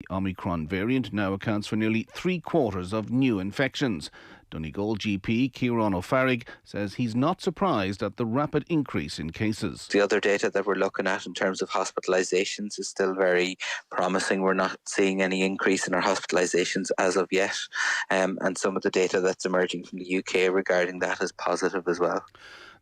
The Omicron variant now accounts for nearly 3/4 of new infections. Donegal GP Ciarán O'Farrick says he's not surprised at the rapid increase in cases. The other data that we're looking at in terms of hospitalisations is still very promising. We're not seeing any increase in our hospitalisations as of yet. And some of the data that's emerging from the UK regarding that is positive as well.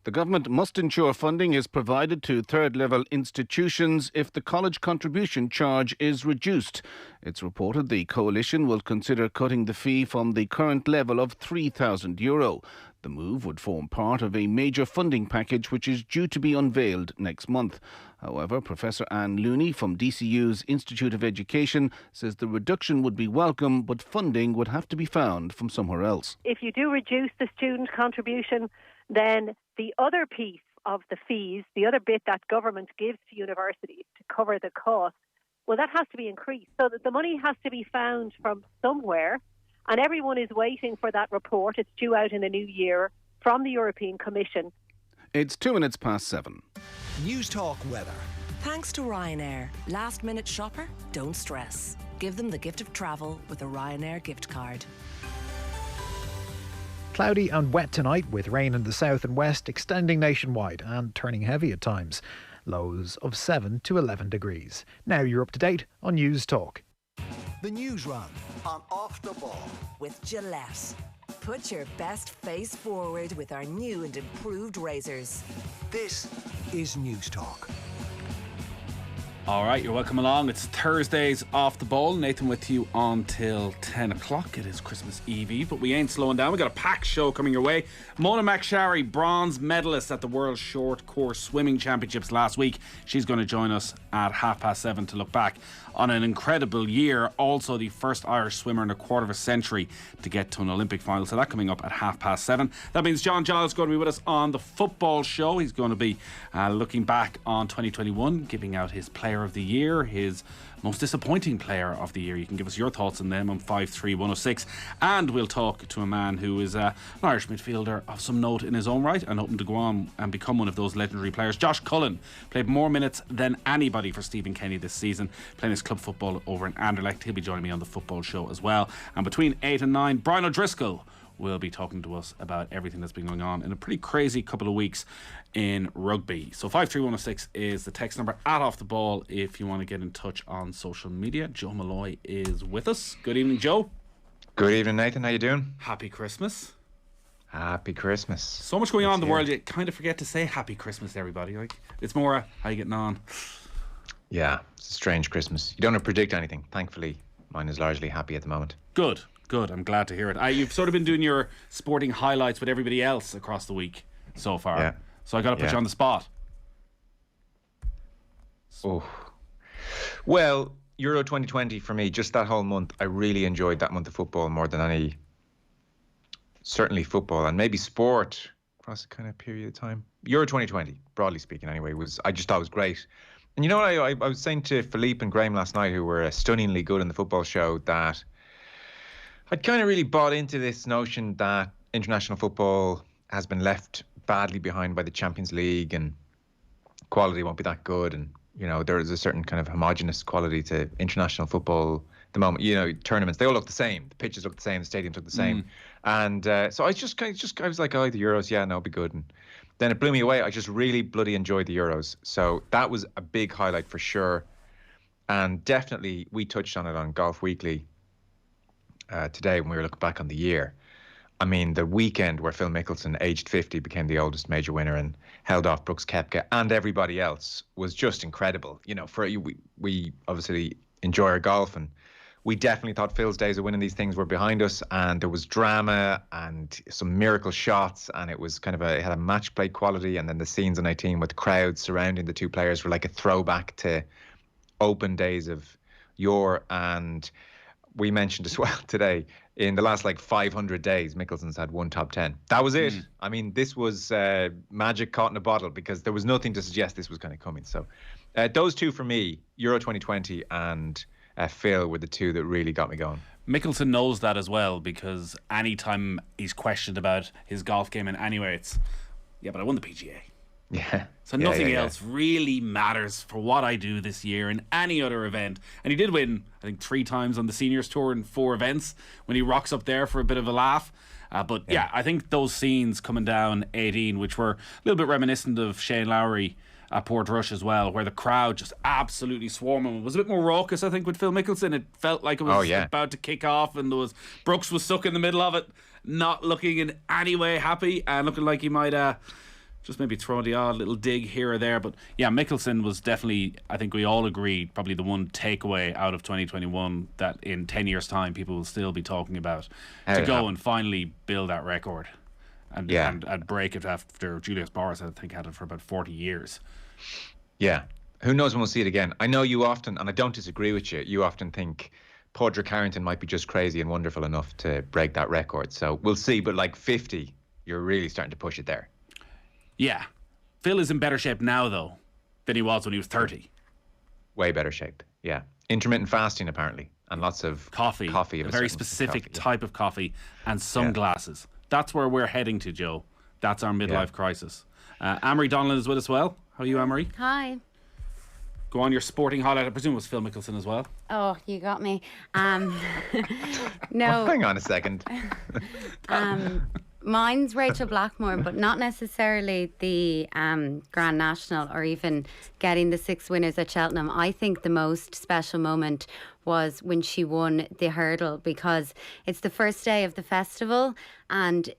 The government must ensure funding is provided to third-level institutions if the college contribution charge is reduced. It's reported the coalition will consider cutting the fee from the current level of €3,000. The move would form part of a major funding package which is due to be unveiled next month. However, Professor Anne Looney from DCU's Institute of Education says the reduction would be welcome, but funding would have to be found from somewhere else. If you do reduce the student contribution, then the other piece of the fees, the other bit that government gives to universities to cover the cost, well, that has to be increased. So that the money has to be found from somewhere, and everyone is waiting for that report. It's due out in the new year from the European Commission. It's 7:02. News Talk weather. Thanks to Ryanair. Last minute shopper? Don't stress. Give them the gift of travel with a Ryanair gift card. Cloudy and wet tonight with rain in the south and west extending nationwide and turning heavy at times. Lows of 7 to 11 degrees. Now you're up to date on News Talk. The Newsround on Off the Ball. With Gillette. Put your best face forward with our new and improved razors. This is News Talk. All right, you're welcome along. It's Thursdays Off the Ball. Nathan with you until 10 o'clock. It is Christmas Eve, but we ain't slowing down. We've got a packed show coming your way. Mona McSharry, bronze medalist at the World Short Course Swimming Championships last week. She's going to join us at 7:30 to look back on an incredible year. Also the first Irish swimmer in a quarter of a century to get to an Olympic final. So that coming up at 7:30. That means John Giles is going to be with us on the football show. He's going to be looking back on 2021, giving out his player of the year, his most disappointing player of the year. You can give us your thoughts on them on 53106. And we'll talk to a man who is an Irish midfielder of some note in his own right and hoping to go on and become one of those legendary players. Josh Cullen played more minutes than anybody for Stephen Kenny this season, playing his club football over in Anderlecht. He'll be joining me on the football show as well. And between 8 and 9, Brian O'Driscoll will be talking to us about everything that's been going on in a pretty crazy couple of weeks in rugby. So 53106 is the text number at Off the Ball if you want to get in touch on social media. Joe Malloy is with us. Good evening, Joe. Good evening, Nathan. How you doing? Happy Christmas. Happy Christmas. So much going on in the world, you kind of forget to say Happy Christmas to everybody. Like, it's more how you getting on. Yeah, it's a strange Christmas. You don't have to predict anything. Thankfully, mine is largely happy at the moment. Good. I'm glad to hear it. You've sort of been doing your sporting highlights with everybody else across the week so far. Yeah. So I got to put you on the spot. Oh. Well, Euro 2020 for me, just that whole month, I really enjoyed that month of football more than any, certainly football and maybe sport across a kind of period of time. Euro 2020, broadly speaking anyway, I just thought it was great. And you know what, I was saying to Philippe and Graham last night, who were stunningly good in the football show, that I'd kind of really bought into this notion that international football has been left badly behind by the Champions League and quality won't be that good. And, you know, there is a certain kind of homogenous quality to international football at the moment. You know, tournaments, they all look the same. The pitches look the same. The stadiums look the same. And so I I was like, oh, the Euros, yeah, no, it'll be good. And then it blew me away. I just really bloody enjoyed the Euros. So that was a big highlight for sure. And definitely we touched on it on Golf Weekly today when we were looking back on the year. I mean, the weekend where Phil Mickelson, aged 50, became the oldest major winner and held off Brooks Koepka and everybody else was just incredible. You know, we obviously enjoy our golf, and we definitely thought Phil's days of winning these things were behind us, and there was drama and some miracle shots, and it was kind of it had a match play quality, and then the scenes on 18 with crowds surrounding the two players were like a throwback to open days of yore. And we mentioned as well today, in the last 500 days, Mickelson's had one top 10. That was it. I mean, this was magic caught in a bottle, because there was nothing to suggest this was kind of coming. So those two for me, Euro 2020 and Phil, were the two that really got me going. Mickelson knows that as well, because anytime he's questioned about his golf game in anywhere, it's, yeah, but I won the PGA. Yeah. So nothing else really matters for what I do this year in any other event. And he did win, I think, 3 times on the seniors tour in 4 events when he rocks up there for a bit of a laugh. But I think those scenes coming down 18, which were a little bit reminiscent of Shane Lowry at Portrush as well, where the crowd just absolutely swarming. It was a bit more raucous, I think, with Phil Mickelson. It felt like it was about to kick off, and there was Brooks was stuck in the middle of it, not looking in any way happy and looking like he might just maybe throw the odd little dig here or there. But yeah, Mickelson was definitely, I think we all agreed, probably the one takeaway out of 2021 that in 10 years' time people will still be talking about, to go and finally build that record and break it after Julius Boris, I think, had it for about 40 years. Yeah. Who knows when we'll see it again. I know you often, and I don't disagree with you, you often think Padraig Harrington might be just crazy and wonderful enough to break that record. So we'll see. But like 50, you're really starting to push it there. Yeah. Phil is in better shape now, though, than he was when he was 30. Way better shape, yeah. Intermittent fasting, apparently, and lots of coffee. A very specific type of coffee, and sunglasses. That's where we're heading to, Joe. That's our midlife crisis. Amory Donlan is with us well. How are you, Amory? Hi. Go on, your sporting highlight. I presume it was Phil Mickelson as well. Oh, you got me. No. Well, hang on a second. Mine's Rachel Blackmore, but not necessarily the Grand National or even getting the 6 winners at Cheltenham. I think the most special moment was when she won the hurdle, because it's the first day of the festival, and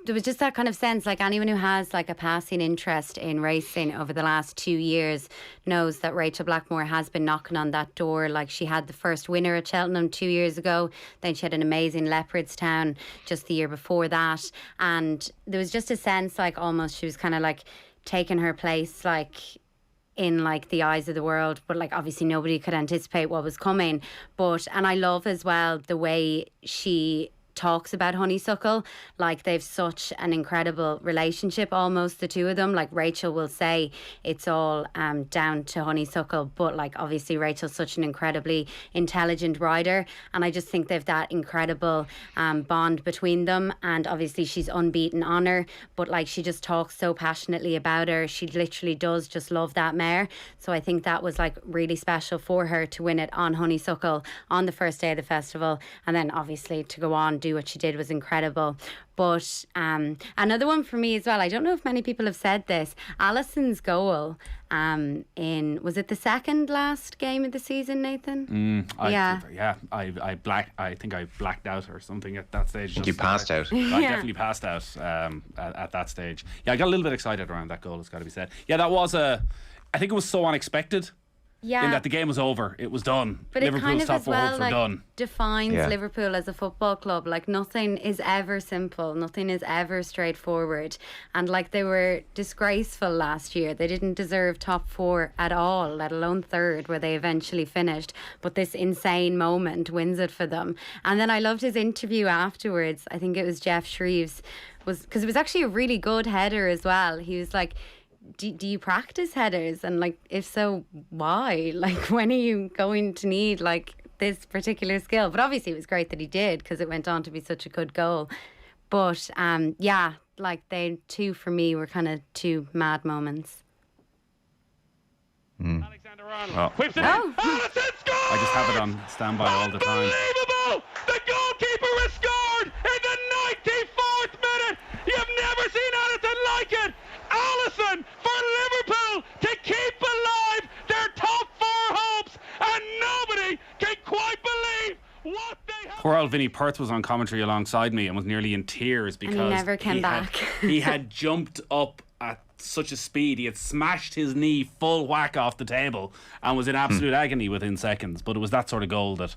there was just that kind of sense, like anyone who has like a passing interest in racing over the last 2 years knows that Rachel Blackmore has been knocking on that door. Like, she had the first winner at Cheltenham 2 years ago, then she had an amazing Leopardstown just the year before that, and there was just a sense like almost she was kind of like taking her place like in like the eyes of the world, but like obviously nobody could anticipate what was coming. And I love as well the way she talks about Honeysuckle, like they've such an incredible relationship, almost the two of them. Like Rachel will say it's all down to Honeysuckle, but like obviously Rachel's such an incredibly intelligent rider, and I just think they've that incredible bond between them. And obviously she's unbeaten on her, but like she just talks so passionately about her. She literally does just love that mare. So I think that was like really special for her to win it on Honeysuckle on the first day of the festival, and then obviously to go on do what she did was incredible. But another one for me as well, I don't know if many people have said this, Alison's goal was it the second last game of the season, Nathan? I think I blacked out or something at that stage. I think you passed out. I definitely passed out at that stage. Yeah, I got a little bit excited around that goal, it's got to be said. Yeah, that was I think it was so unexpected. Yeah. In that the game was over, it was done. But Liverpool's it kind of top as 4 well hopes were done. Defines Liverpool as a football club. Like nothing is ever simple, nothing is ever straightforward. And like they were disgraceful last year. They didn't deserve top 4 at all, let alone third, where they eventually finished. But this insane moment wins it for them. And then I loved his interview afterwards. I think it was Jeff Shreves, because it was actually a really good header as well. He was like, do you practice headers? And like, if so, why? Like, when are you going to need like this particular skill? But obviously it was great that he did, because it went on to be such a good goal. But like they two for me were kind of 2 mad moments. Alexander Arnold whips it in. Alisson scores! I just have it on standby all the time. Unbelievable! The goalkeeper has scored in the 94th minute. You've never seen anything like it. Alisson for Liverpool to keep alive their top 4 hopes, and nobody can quite believe what they have. Poor old Vinnie Perth was on commentary alongside me and was nearly in tears because and he never came back. He had jumped up at such a speed, he had smashed his knee full whack off the table and was in absolute agony within seconds. But it was that sort of goal that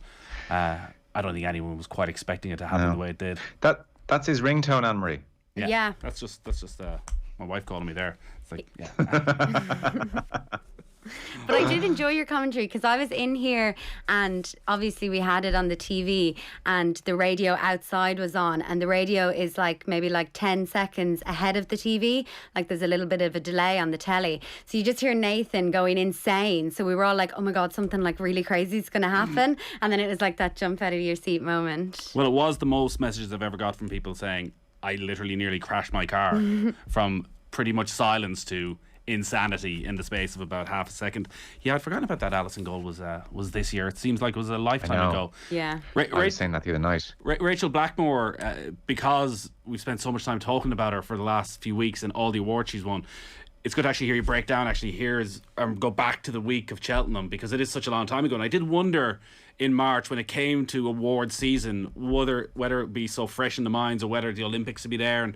I don't think anyone was quite expecting it to happen the way it did. That's his ringtone, Anne-Marie. Yeah. That's just my wife calling me there. It's like, yeah. But I did enjoy your commentary, because I was in here and obviously we had it on the TV and the radio outside was on, and the radio is like maybe like 10 seconds ahead of the TV. Like there's a little bit of a delay on the telly. So you just hear Nathan going insane. So we were all like, oh my God, something like really crazy is going to happen. And then it was like that jump out of your seat moment. Well, it was the most messages I've ever got from people saying, I literally nearly crashed my car, from pretty much silence to insanity in the space of about half a second. Yeah, I'd forgotten about that Allison goal was this year. It seems like it was a lifetime ago. Yeah. I was saying that the other night. Rachel Blackmore, because we've spent so much time talking about her for the last few weeks and all the awards she's won, it's good to actually hear you break down, go back to the week of Cheltenham, because it is such a long time ago. And I did wonder in March, when it came to award season, whether it be so fresh in the minds, or whether the Olympics would be there, and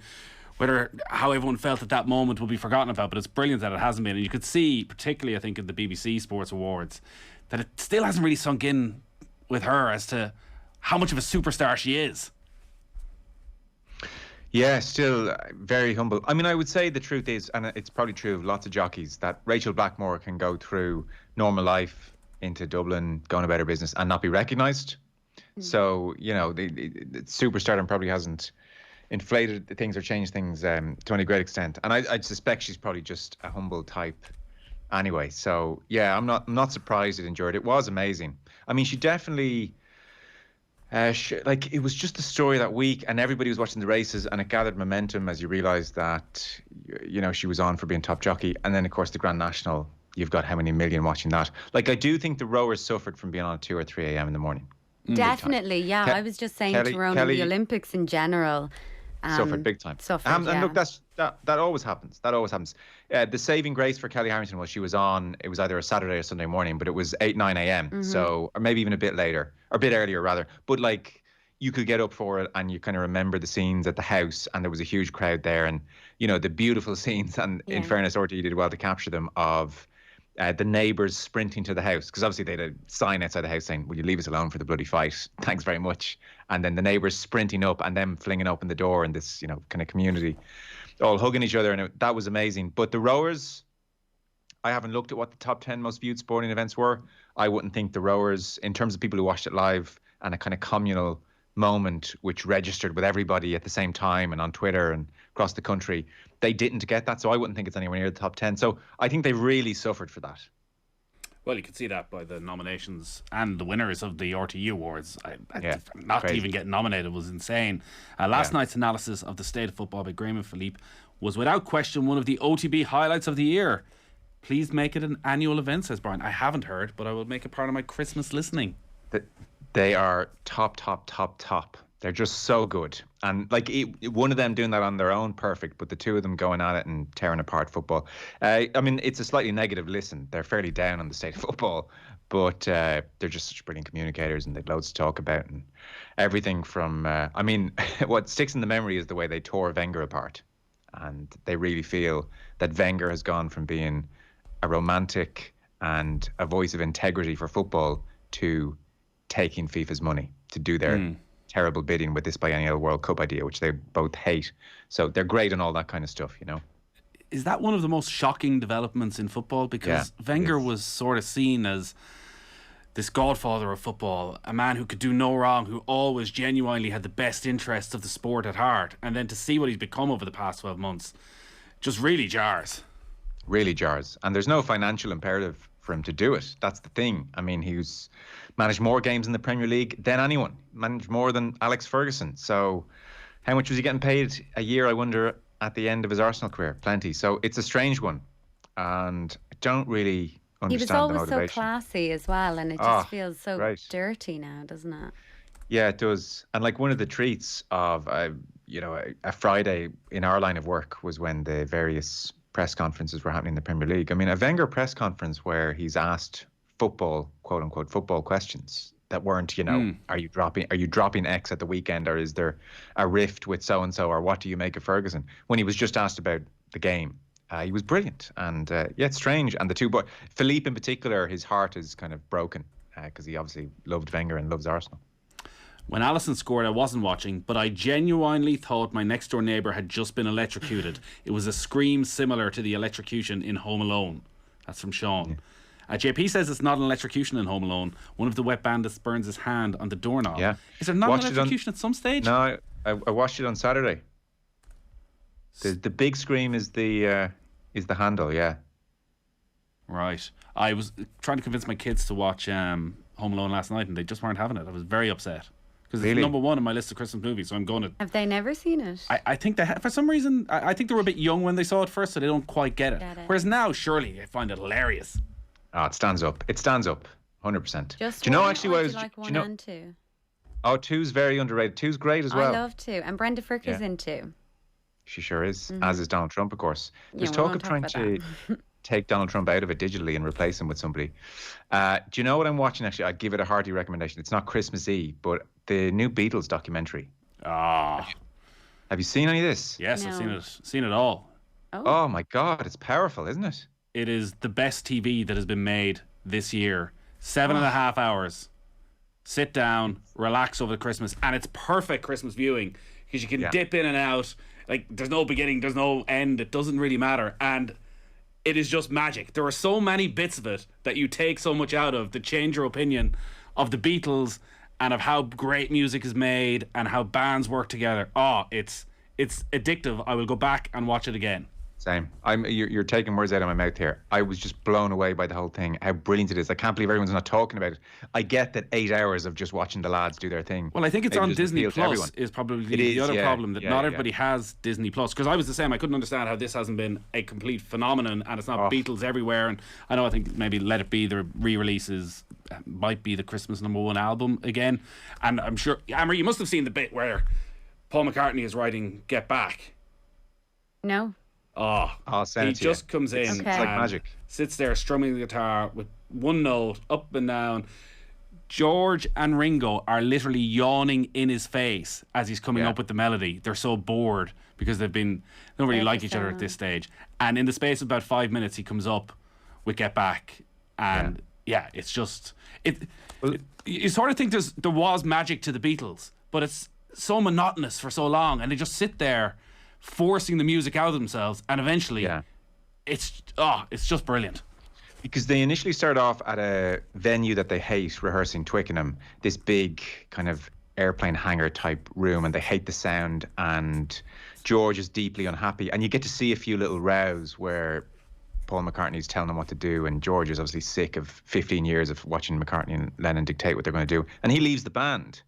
how everyone felt at that moment will be forgotten about. But it's brilliant that it hasn't been. And you could see, particularly I think in the BBC Sports Awards, that it still hasn't really sunk in with her as to how much of a superstar she is. Yeah, still very humble. I mean, I would say the truth is, and it's probably true of lots of jockeys, that Rachel Blackmore can go through normal life into Dublin, going about her business, and not be recognised. So, you know, the superstardom probably hasn't inflated things or changed things to any great extent. And I suspect she's probably just a humble type anyway. So, yeah, I'm not surprised it endured. It was amazing. I mean, she definitely... it was just a story that week, and everybody was watching the races, and it gathered momentum as you realised that, you know, she was on for being top jockey. And then, of course, the Grand National, you've got how many million watching that? Like, I do think the rowers suffered from being on at 2 or 3 a.m. in the morning. Definitely, yeah. I was just saying to Ronan, the Olympics in general suffered big time. And look, that always happens. That always happens. The saving grace for Kelly Harrington was she was on. It was either a Saturday or Sunday morning, but it was 8-9 a.m. So, or maybe even a bit later, or a bit earlier rather. But like, you could get up for it, and you kind of remember the scenes at the house, and there was a huge crowd there, and you know the beautiful scenes. And in fairness, RTE did well to capture them of. The neighbours sprinting to the house, because obviously they had a sign outside the house saying, "Will you leave us alone for the bloody fight? Thanks very much." And then the neighbours sprinting up and them flinging open the door, and this, you know, kind of community all hugging each other, and that was amazing. But the rowers, I haven't looked at what the top 10 most viewed sporting events were. I wouldn't think the rowers, in terms of people who watched it live and a kind of communal moment which registered with everybody at the same time and on Twitter and across the country, they didn't get that. So I wouldn't think it's anywhere near the top 10. So I think they really suffered for that. Well, you could see that by the nominations and the winners of the RTE Awards. Not crazy. to even get nominated was insane. Last night's analysis of the state of football by Graham and Philippe was without question one of the OTB highlights of the year. Please make it an annual event, says Brian. I haven't heard, but I will make it part of my Christmas listening. They are top. They're just so good. And like one of them doing that on their own, perfect. But the two of them going at it and tearing apart football. I mean, it's a slightly negative listen. They're fairly down on the state of football. But they're just such brilliant communicators, and they've loads to talk about. And everything from, what sticks in the memory is the way they tore Wenger apart. And they really feel that Wenger has gone from being a romantic and a voice of integrity for football to taking FIFA's money to do their terrible bidding with this biennial World Cup idea, which they both hate. So they're great on all that kind of stuff, you know. Is that one of the most shocking developments in football? Because Wenger was sort of seen as this godfather of football, a man who could do no wrong, who always genuinely had the best interests of the sport at heart. And then to see what he's become over the past 12 months just really jars. Really jars. And there's no financial imperative for him to do it. That's the thing. I mean, he's managed more games in the Premier League than anyone. Managed more than Alex Ferguson. So how much was he getting paid a year, I wonder, at the end of his Arsenal career? Plenty. So it's a strange one. And I don't really understand the motivation. He was always so classy as well, and it just feels so dirty now, doesn't it? Yeah, it does. And like one of the treats of, a Friday in our line of work was when the various press conferences were happening in the Premier League. I mean, a Wenger press conference where he's asked football, quote unquote, football questions that weren't, are you dropping X at the weekend, or is there a rift with so and so, or what do you make of Ferguson? When he was just asked about the game, he was brilliant. And it's strange. And the two boys, Philippe in particular, his heart is kind of broken because he obviously loved Wenger and loves Arsenal. When Allison scored, I wasn't watching, but I genuinely thought my next door neighbour had just been electrocuted. It was a scream similar to the electrocution in Home Alone. That's from Sean. JP says it's not an electrocution in Home Alone. One of the wet bandits burns his hand on the doorknob. Yeah. Is there not an electrocution at some stage? No, I watched it on Saturday. The big scream is the handle, yeah. Right. I was trying to convince my kids to watch Home Alone last night, and they just weren't having it. I was very upset. because it's number one on my list of Christmas movies. So I'm going to. Have they never seen it? I think they for some reason. I think they were a bit young when they saw it first, so they don't quite get it. Whereas now, surely they find it hilarious. Oh, it stands up. It stands up, 100%. Just do you know one, actually or what I do was? you like one do you know? and two? Oh, two's very underrated. Two's great as well. I love two, and Brenda Frick is in two. She sure is, as is Donald Trump, of course. There's we talk won't of trying talk to take Donald Trump out of it digitally and replace him with somebody. Do you know what I'm watching, actually? I'd give it a hearty recommendation. It's not Christmassy, but the new Beatles documentary. Ah. Have you seen any of this? Yes, No. I've seen it. Seen it all. Oh, my God. It's powerful, isn't it? It is the best TV that has been made this year. 7.5 hours. Sit down, relax over the Christmas, and it's perfect Christmas viewing because you can dip in and out. Like, there's no beginning, there's no end. It doesn't really matter, and it is just magic. There are so many bits of it that you take so much out of that change your opinion of the Beatles and of how great music is made and how bands work together. Oh, it's addictive. I will go back and watch it again. Same. You're taking words out of my mouth here. I was just blown away by the whole thing, how brilliant it is. I can't believe everyone's not talking about it. I get that 8 hours of just watching the lads do their thing. Well, I think it's on Disney Plus is probably the other problem, that not everybody has Disney Plus. Because I was the same. I couldn't understand how this hasn't been a complete phenomenon and it's not Beatles everywhere. And I think maybe Let It Be, the re-releases, might be the Christmas #1 album again. And I'm sure, Amber, you must have seen the bit where Paul McCartney is writing Get Back. No. I'll send he it to you. just comes in It's like magic. sits there strumming the guitar with one note up and down. George and Ringo are literally yawning in his face as he's coming up with the melody. They're so bored because they don't really like each other at this stage. And in the space of about 5 minutes, he comes up with Get Back, and it's just you sort of think there was magic to the Beatles, but it's so monotonous for so long, and they just sit there forcing the music out of themselves, and eventually it's just brilliant. Because they initially start off at a venue that they hate, rehearsing Twickenham, this big kind of airplane hangar type room, and they hate the sound, and George is deeply unhappy, and you get to see a few little rows where Paul McCartney's telling him what to do, and George is obviously sick of 15 years of watching McCartney and Lennon dictate what they're going to do, and he leaves the band.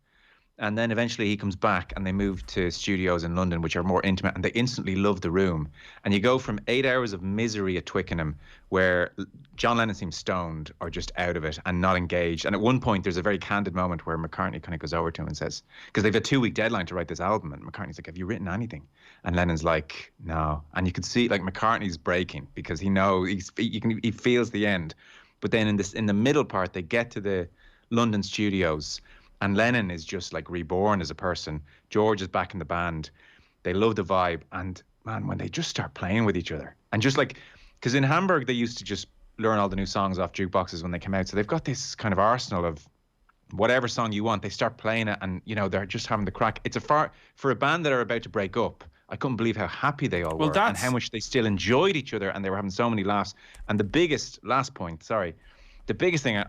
And then eventually he comes back and they move to studios in London, which are more intimate, and they instantly love the room. And you go from 8 hours of misery at Twickenham, where John Lennon seems stoned or just out of it and not engaged. And at one point, there's a very candid moment where McCartney kind of goes over to him and says, because they've a 2-week deadline to write this album, and McCartney's like, have you written anything? And Lennon's like, no. And you can see like McCartney's breaking because he feels the end. But then in the middle part, they get to the London studios, and Lennon is just like reborn as a person. George is back in the band. They love the vibe. And man, when they just start playing with each other, and just like, because in Hamburg, they used to just learn all the new songs off jukeboxes when they came out. So they've got this kind of arsenal of whatever song you want. They start playing it, and they're just having the crack. It's for a band that are about to break up. I couldn't believe how happy they all were, and how much they still enjoyed each other, and they were having so many laughs. And the biggest thing,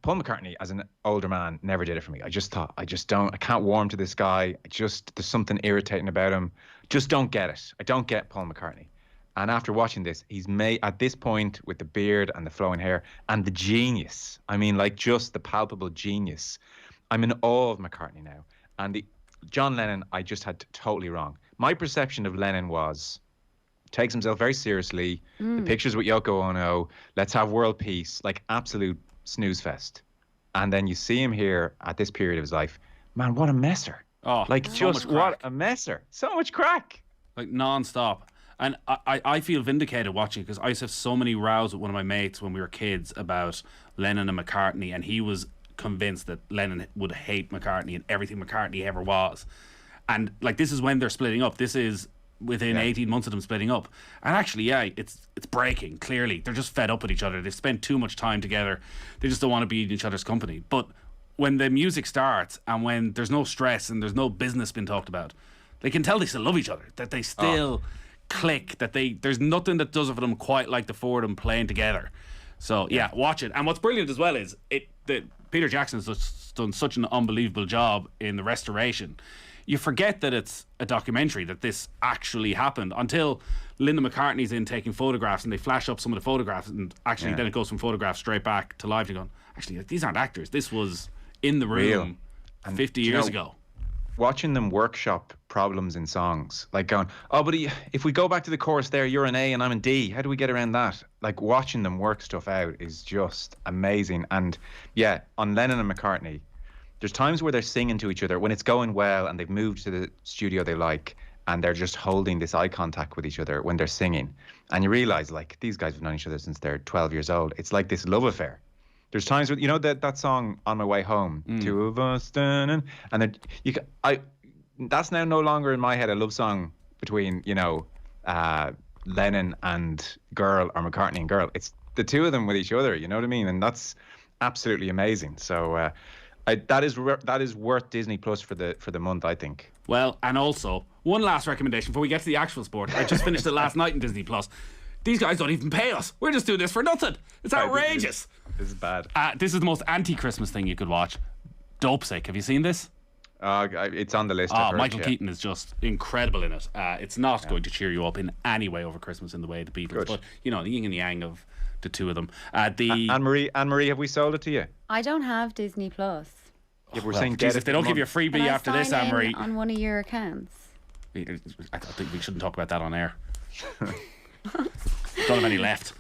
Paul McCartney, as an older man, never did it for me. I can't warm to this guy. There's something irritating about him. Just don't get it. I don't get Paul McCartney. And after watching this, he's made, at this point, with the beard and the flowing hair and the genius, I mean, like just the palpable genius. I'm in awe of McCartney now. And John Lennon, I just had totally wrong. My perception of Lennon was, takes himself very seriously. The pictures with Yoko Ono, let's have world peace, like absolute snooze fest. And then you see him here at this period of his life. Man, what a messer. Oh, like, just what a messer. So much crack. Like, non-stop. And I feel vindicated watching it, because I used to have so many rows with one of my mates when we were kids about Lennon and McCartney, and he was convinced that Lennon would hate McCartney and everything McCartney ever was. And like, this is when they're splitting up. This is within 18 months of them splitting up. And actually, it's breaking, clearly. They're just fed up with each other. They've spent too much time together. They just don't want to be in each other's company. But when the music starts, and when there's no stress and there's no business being talked about, they can tell they still love each other, that they still click, that there's nothing that does it for them quite like the four of them playing together. So yeah, watch it. And what's brilliant as well is that Peter Jackson's done such an unbelievable job in the restoration. You forget that it's a documentary, that this actually happened, until Linda McCartney's in taking photographs, and they flash up some of the photographs, and actually then it goes from photographs straight back to live. You're going, actually, these aren't actors. This was in the room. And 50 years ago. Watching them workshop problems in songs, like going, oh, but if we go back to the chorus there, you're an A and I'm in D. How do we get around that? Like watching them work stuff out is just amazing. And yeah, on Lennon and McCartney, there's times where they're singing to each other when it's going well and they've moved to the studio they like and they're just holding this eye contact with each other when they're singing. And you realise, like, these guys have known each other since they're 12 years old. It's like this love affair. There's times where, you know, that song On My Way Home, two of us, and then that's now no longer in my head a love song between, you know, Lennon and Girl or McCartney and Girl. It's the two of them with each other, you know what I mean? And that's absolutely amazing. So that is worth Disney Plus for the month, I think. Well, and also, one last recommendation before we get to the actual sport. I just finished it last night in Disney Plus. These guys don't even pay us. We're just doing this for nothing. It's outrageous. This is bad. This is the most anti-Christmas thing you could watch. Dopesick. Have you seen this? It's on the list. Michael Keaton is just incredible in it. It's not going to cheer you up in any way over Christmas in the way the Beatles. Good. But, you know, the yin and the yang of the two of them. Anne-Marie, have we sold it to you? I don't have Disney Plus. Yeah, we're saying if they don't give you a freebie after this, Anne-Marie, on one of your accounts. I think we shouldn't talk about that on air. Don't have any left.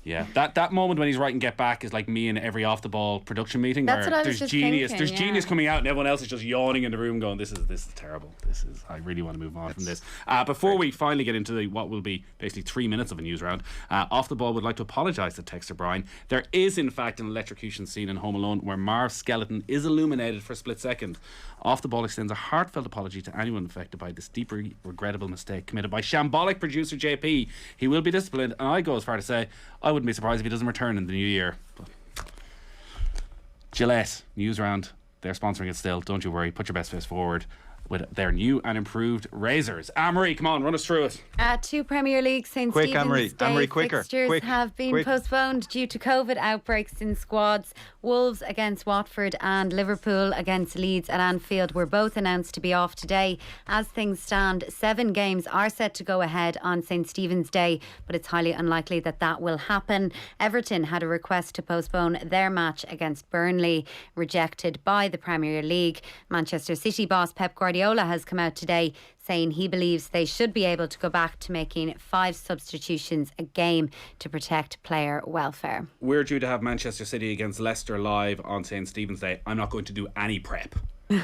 Yeah, that moment when he's writing Get Back is like me in every Off the Ball production meeting. That's where what I was there's just genius. thinking, There's genius coming out, and everyone else is just yawning in the room, going, "This is terrible. I really want to move on from this." Before we finally get into what will be basically 3 minutes of a news round, Off the Ball would like to apologise to Texter Brian. There is in fact an electrocution scene in Home Alone where Marv's skeleton is illuminated for a split second. Off the Ball extends a heartfelt apology to anyone affected by this deeply regrettable mistake committed by shambolic producer JP. He will be disciplined, and I go as far to say I wouldn't be surprised if he doesn't return in the new year. But Gillette, Newsround, they're sponsoring it still. Don't you worry. Put your best face forward with their new and improved razors. Anne-Marie, come on, run us through it. 2 Premier League St. Stephen's Day fixtures have been postponed due to COVID outbreaks in squads. Wolves against Watford and Liverpool against Leeds at Anfield were both announced to be off today. As things stand, 7 games are set to go ahead on St. Stephen's Day, but it's highly unlikely that will happen. Everton had a request to postpone their match against Burnley, rejected by the Premier League. Manchester City boss Pep Guardiola has come out today saying he believes they should be able to go back to making 5 substitutions a game to protect player welfare. We're due to have Manchester City against Leicester live on St. Stephen's Day. I'm not going to do any prep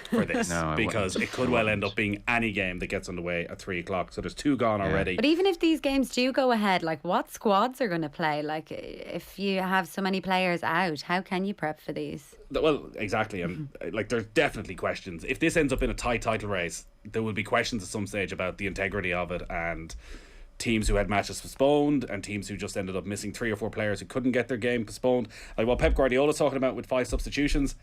for this because it could well end up being any game that gets underway at 3 o'clock. So there's 2 gone already. But even if these games do go ahead, like what squads are going to play? Like if you have so many players out, how can you prep for these? Well, exactly. And like there's definitely questions. If this ends up in a tight title race, there will be questions at some stage about the integrity of it, and teams who had matches postponed and teams who just ended up missing 3 or 4 players who couldn't get their game postponed. Like what Pep Guardiola's talking about with 5 substitutions,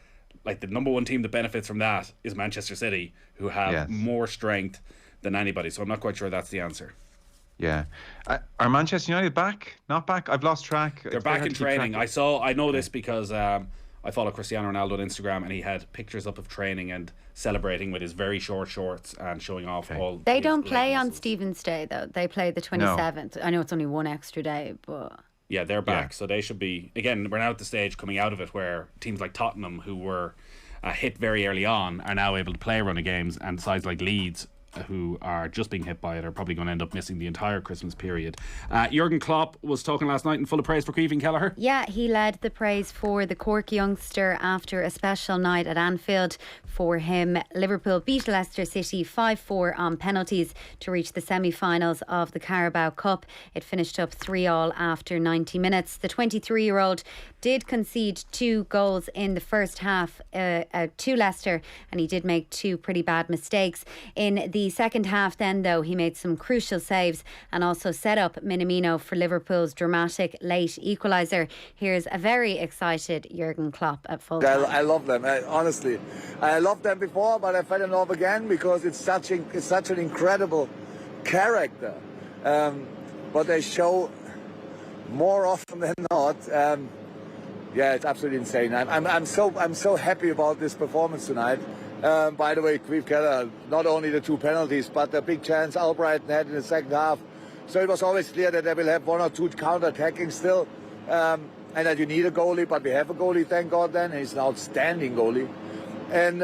like the number one team that benefits from that is Manchester City, who have more strength than anybody. So I'm not quite sure that's the answer. Yeah. Are Manchester United back? Not back? I've lost track. They're back in training. I know this because I follow Cristiano Ronaldo on Instagram, and he had pictures up of training and celebrating with his very short shorts and showing off all. They don't play on Stephen's Day though. They play the 27th. No. I know it's only 1 extra day, but yeah, they're back. So they should be, again, we're now at the stage coming out of it where teams like Tottenham, who were hit very early on, are now able to play a run of games, and sides like Leeds, who are just being hit by it, are probably going to end up missing the entire Christmas period. Jurgen Klopp was talking last night in full of praise for Caoimhín Kelleher. Yeah, he led the praise for the Cork youngster after a special night at Anfield. For him, Liverpool beat Leicester City 5-4 on penalties to reach the semi-finals of the Carabao Cup. It finished up 3-3 after 90 minutes. The 23-year-old did concede 2 goals in the first half to Leicester, and he did make 2 pretty bad mistakes. In the second half then, though, he made some crucial saves and also set up Minamino for Liverpool's dramatic late equaliser. Here's a very excited Jurgen Klopp at full time. I love them, honestly. I loved them before, but I fell in love again because it's such an incredible character. But they show more often than not. Yeah, it's absolutely insane. I'm so happy about this performance tonight. By the way, Caoimhín Kelleher, not only the 2 penalties, but the big chance Albrighton had in the second half. So it was always clear that they will have 1 or 2 counter-attacking still, and that you need a goalie, but we have a goalie, thank God then. He's an outstanding goalie. And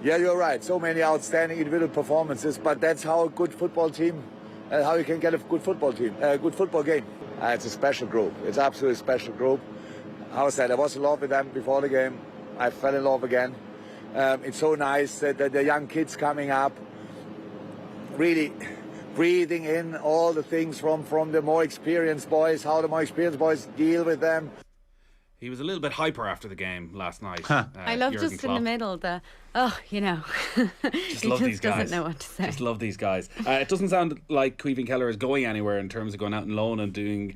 yeah, you're right. So many outstanding individual performances, but that's how a good football team, how you can get a good football team, a good football game. It's a special group. It's absolutely a special group. How I said, I was in love with them before the game. I fell in love again. It's so nice that the young kids coming up, really breathing in all the things from the more experienced boys, how the more experienced boys deal with them. He was a little bit hyper after the game last night. I love Jurgen just Klopp. in the middle, he Love just these guys. doesn't know what to say. Just love these guys. It doesn't sound like Caoimhín Keller is going anywhere in terms of going out on loan and doing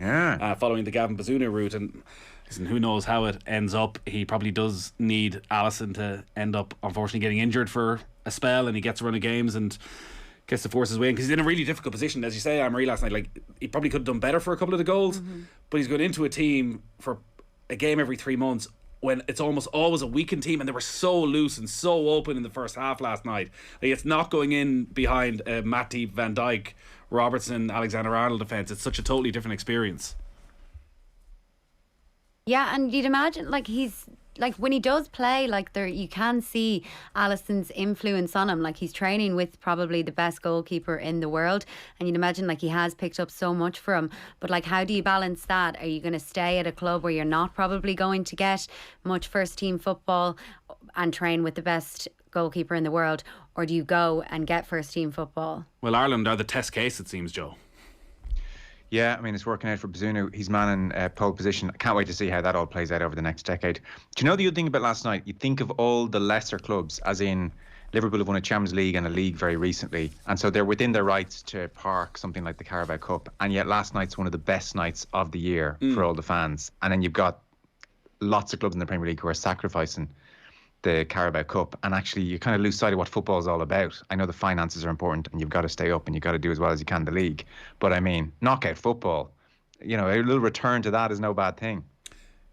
following the Gavin Bazunu route. And listen, who knows how it ends up. He probably does need Alisson to end up, unfortunately, getting injured for a spell, and he gets a run of games and gets to force his way in, because he's in a really difficult position. As you say, Anne-Marie, last night, like, he probably could have done better for a couple of the goals, but he's going into a team for a game every 3 months when it's almost always a weakened team, and they were so loose and so open in the first half last night. Like, it's not going in behind Matip, Van Dijk, Robertson, Alexander-Arnold defence. It's such a totally different experience. Yeah, and you'd imagine, he's when he does play, you can see Alisson's influence on him. He's training with probably the best goalkeeper in the world, and you'd imagine he has picked up so much from him. But how do you balance that? Are you going to stay at a club where you're not probably going to get much first team football and train with the best goalkeeper in the world, or do you go and get first team football? Well, Ireland are the test case, it seems, Joe. Yeah, I mean, it's working out for Bazunu. He's man in pole position. I can't wait to see how that all plays out over the next decade. Do you know the other thing about last night? You think of all the lesser clubs, as in Liverpool have won a Champions League and a league very recently, and so they're within their rights to park something like the Carabao Cup, and yet last night's one of the best nights of the year for all the fans. And then you've got lots of clubs in the Premier League who are sacrificing the Carabao Cup, and actually you kind of lose sight of what football is all about. I know the finances are important and you've got to stay up and you've got to do as well as you can in the league, but I mean, knockout football, a little return to that is no bad thing.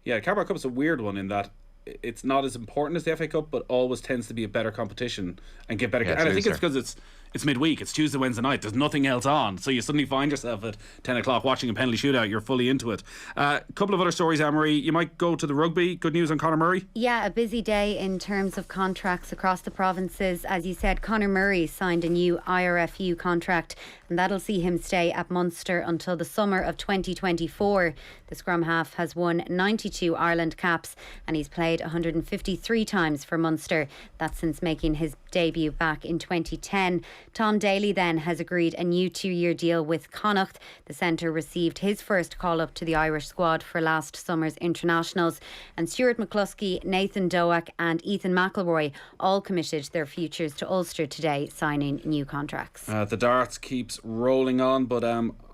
Yeah, Carabao Cup is a weird one in that it's not as important as the FA Cup, but always tends to be a better competition and get better. And I think it's because it's midweek, it's Tuesday, Wednesday night, there's nothing else on, so you suddenly find yourself at 10 o'clock watching a penalty shootout. You're fully into it. A couple of other stories, Anne-Marie. You might go to the rugby. Good news on Conor Murray. Yeah, a busy day in terms of contracts across the provinces. As you said, Conor Murray signed a new IRFU contract, and that'll see him stay at Munster until the summer of 2024. The scrum half has won 92 Ireland caps, and he's played 153 times for Munster. That's since making his debut back in 2010. Tom Daly then has agreed a new 2-year deal with Connacht. The centre received his first call-up to the Irish squad for last summer's internationals. And Stuart McCluskey, Nathan Doak and Ethan McElroy all committed their futures to Ulster today, signing new contracts. The darts keeps rolling on, but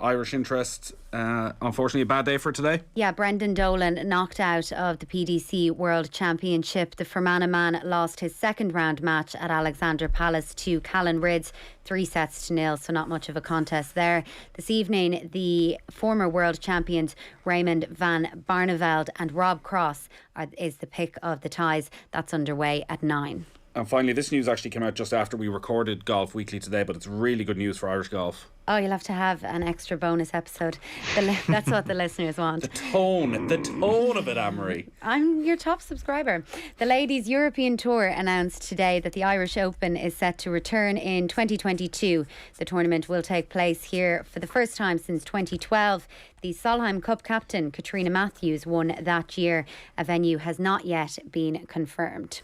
Irish interest, unfortunately a bad day for today. Yeah, Brendan Dolan knocked out of the PDC World Championship. The Fermanagh man lost his second round match at Alexander Palace to Callan Rids, 3-0, so not much of a contest there. This evening, the former world champions Raymond van Barneveld and Rob Cross is the pick of the ties. That's underway at 9. And finally, this news actually came out just after we recorded Golf Weekly today, but it's really good news for Irish golf. Oh, you'll have to have an extra bonus episode. That's what the listeners want. The tone of it, Anne-Marie. I'm your top subscriber. The Ladies European Tour announced today that the Irish Open is set to return in 2022. The tournament will take place here for the first time since 2012. The Solheim Cup captain, Katrina Matthews, won that year. A venue has not yet been confirmed.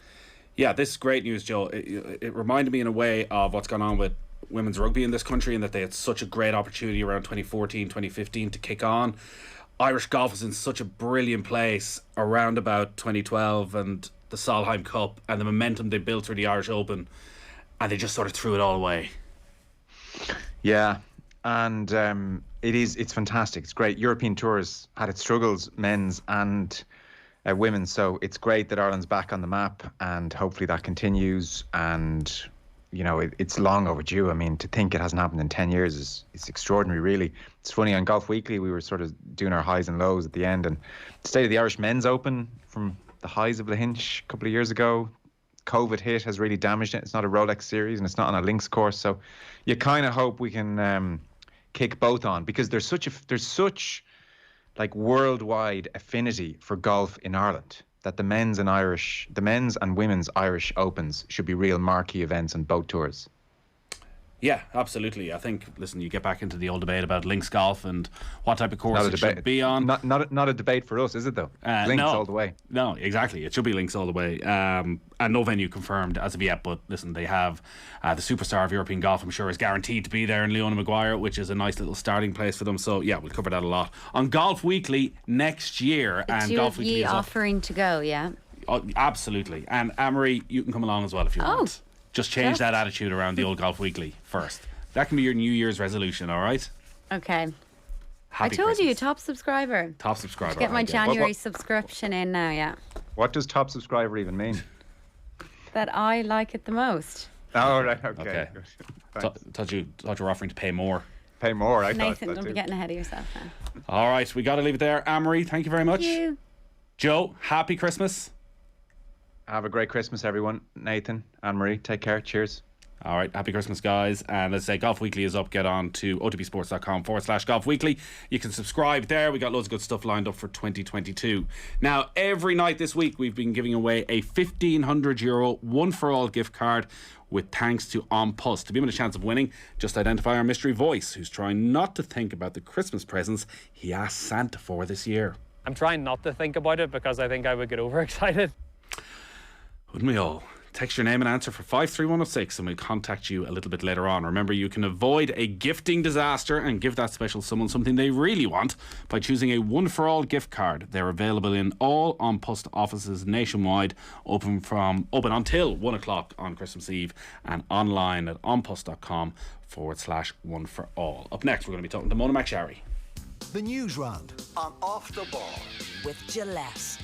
Yeah, this is great news, Joe. It reminded me in a way of what's gone on with women's rugby in this country, and that they had such a great opportunity around 2014, 2015 to kick on. Irish golf was in such a brilliant place around about 2012 and the Solheim Cup and the momentum they built through the Irish Open, and they just sort of threw it all away. Yeah, and it's fantastic. It's great. European Tours had its struggles, men's and women, so it's great that Ireland's back on the map, and hopefully that continues. And it's long overdue. I mean, to think it hasn't happened in 10 years is extraordinary, really. It's funny, on Golf Weekly we were sort of doing our highs and lows at the end, and the state of the Irish Men's Open, from the highs of Lahinch a couple of years ago, COVID hit has really damaged it. It's not a Rolex series and it's not on a links course, so you kind of hope we can kick both on, because there's such like worldwide affinity for golf in Ireland. that the men's and women's Irish Opens should be real marquee events on both tours. Yeah, absolutely. I think, listen, you get back into the old debate about links golf and what type of course it should be on. Not a debate for us, is it though? Links all the way. No, exactly. It should be links all the way. And no venue confirmed as of yet, but listen, they have the superstar of European golf, I'm sure, is guaranteed to be there in Leona Maguire, which is a nice little starting place for them. So yeah, we'll cover that a lot on Golf Weekly next year. And Golf Weekly is offering to go, yeah. Oh, absolutely. And Anne-Marie, you can come along as well if you want. Just change that attitude around the old Golf Weekly first. That can be your New Year's resolution, all right? Okay. Happy I told Christmas. you, top subscriber. Top subscriber. Get my January subscription in now, yeah. What does top subscriber even mean? That I like it the most. Oh, right, okay. Thought you were offering to pay more. Pay more, I Nathan, thought. don't be getting ahead of yourself now. All right, we got to leave it there. Anne-Marie, thank you very much. Thank you. Joe, happy Christmas. Have a great Christmas, everyone. Nathan, Anne-Marie, take care. Cheers. All right, happy Christmas, guys. And let's say Golf Weekly is up. Get on to otbsports.com/Golf Weekly. You can subscribe there. We got loads of good stuff lined up for 2022. Now, every night this week, we've been giving away a €1,500 one-for-all gift card with thanks to An Post. To be in a chance of winning, just identify our mystery voice who's trying not to think about the Christmas presents he asked Santa for this year. I'm trying not to think about it because I think I would get overexcited. Wouldn't we all? Text your name and answer for 53106 and we'll contact you a little bit later on. Remember, you can avoid a gifting disaster and give that special someone something they really want by choosing a one-for-all gift card. They're available in all An Post offices nationwide, open until 1 o'clock on Christmas Eve and online at onpost.com/one-for-all. Up next, we're going to be talking to Mona McSharry. The News Round on Off the Ball. With Gillette.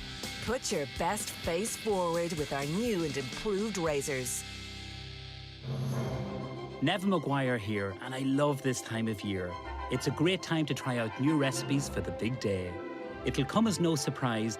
Put your best face forward with our new and improved razors. Neville Maguire here, and I love this time of year. It's a great time to try out new recipes for the big day. It'll come as no surprise